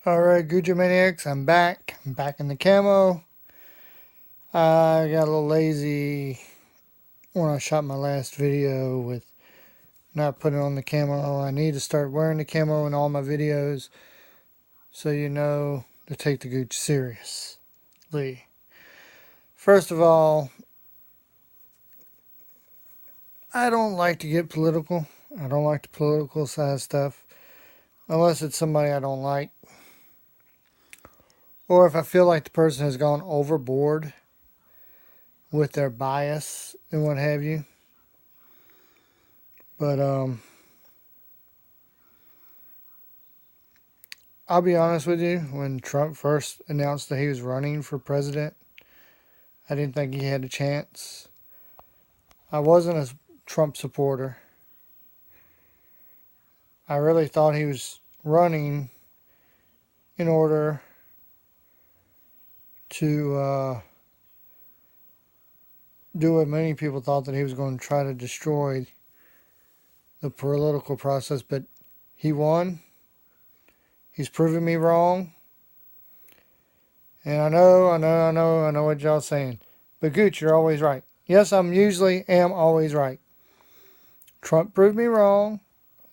Alright, Gooch Maniacs, I'm back. I'm back in the camo. I got a little lazy when I shot my last video with not putting on the camo. I need to start wearing the camo in all my videos so you know to take the Gooch seriously. First of all, I don't like to get political. I don't like the political side of stuff unless it's somebody I don't like. Or if I feel like the person has gone overboard with their bias and what have you. But I'll be honest with you, when Trump first announced that he was running for president, I didn't think he had a chance. I wasn't a Trump supporter. I really thought he was running in order to do what many people thought, that he was going to try to destroy the political process, but he won. He's proven me wrong. And I know what y'all saying. But Gooch, you're always right. Yes, am always right. Trump proved me wrong.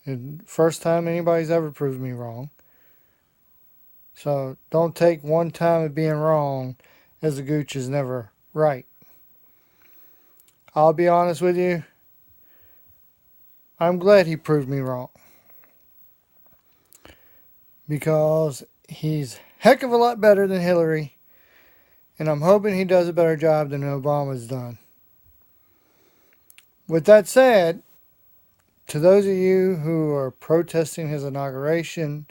And first time anybody's ever proved me wrong. So don't take one time of being wrong as the Gooch is never right. I'll be honest with you. I'm glad he proved me wrong. Because he's a heck of a lot better than Hillary. And I'm hoping he does a better job than Obama's done. With that said, to those of you who are protesting his inauguration,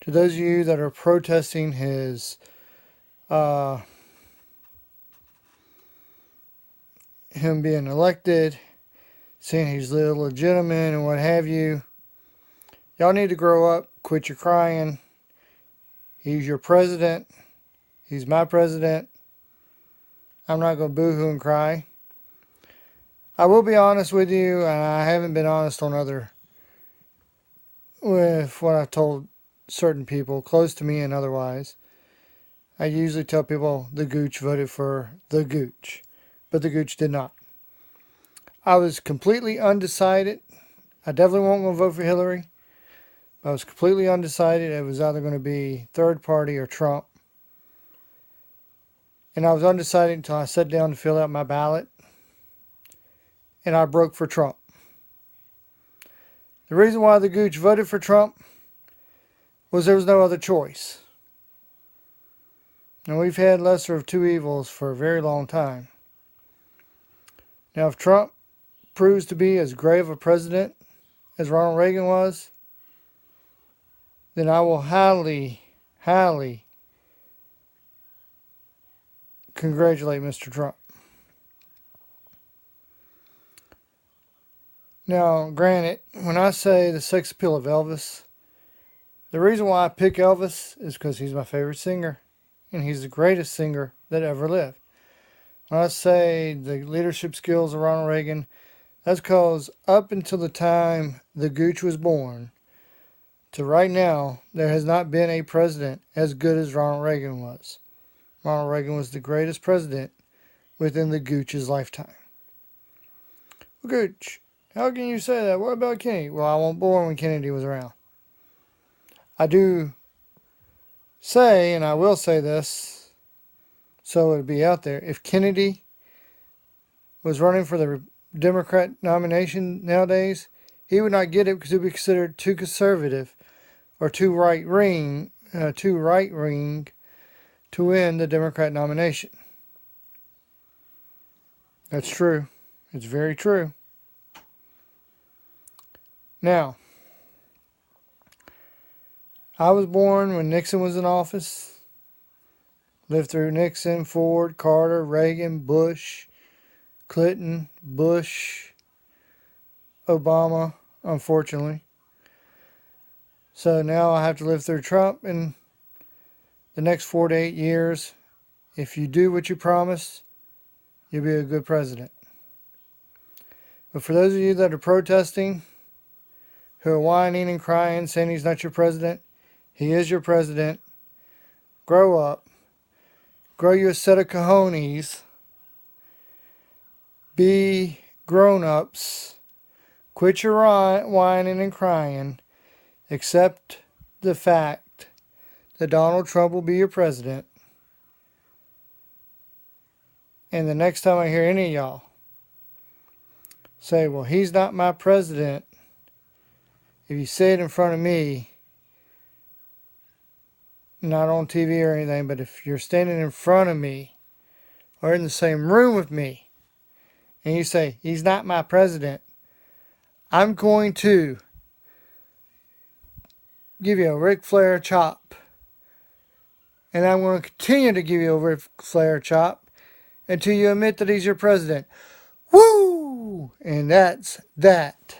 to those of you that are protesting his him being elected, saying he's illegitimate and what have you, y'all need to grow up, quit your crying. He's your president. He's my president. I'm not going to boo-hoo and cry. I will be honest with you, and I haven't been honest on with what I've told certain people close to me and otherwise. I usually tell people the Gooch voted for the Gooch, but the Gooch did not. I was completely undecided. I definitely won't go vote for Hillary. I was completely undecided. It was either going to be third party or Trump. And I was undecided until I sat down to fill out my ballot. And I broke for Trump. The reason why the Gooch voted for Trump was there was no other choice. Now, we've had lesser of two evils for a very long time. Now, if Trump proves to be as great of a president as Ronald Reagan was, then I will highly congratulate Mr. Trump. Now, granted, when I say the sex appeal of Elvis, the reason why I pick Elvis is because he's my favorite singer, and he's the greatest singer that ever lived. When I say the leadership skills of Ronald Reagan, that's because up until the time the Gooch was born, to right now, there has not been a president as good as Ronald Reagan was. Ronald Reagan was the greatest president within the Gooch's lifetime. Well, Gooch, how can you say that? What about Kennedy? Well, I wasn't born when Kennedy was around. I do say, and I will say this, so it'll be out there, if Kennedy was running for the Democrat nomination nowadays, he would not get it because he would be considered too conservative or too right-wing to win the Democrat nomination. That's true. It's very true. Now, I was born when Nixon was in office. Lived through Nixon, Ford, Carter, Reagan, Bush, Clinton, Bush, Obama, unfortunately. So now I have to live through Trump in the next 4 to 8 years. If you do what you promised, you'll be a good president. But for those of you that are protesting, who are whining and crying, saying he's not your president, he is your president. grow up, grow you a set of cojones, be grown-ups, quit your whining and crying, accept the fact that Donald Trump will be your president. And the next time I hear any of y'all say, well, he's not my president, if you say it in front of me, not on TV or anything, but if you're standing in front of me or in the same room with me and you say, he's not my president, I'm going to give you a Ric Flair chop. And I'm going to continue to give you a Ric Flair chop until you admit that he's your president. Woo! And that's that.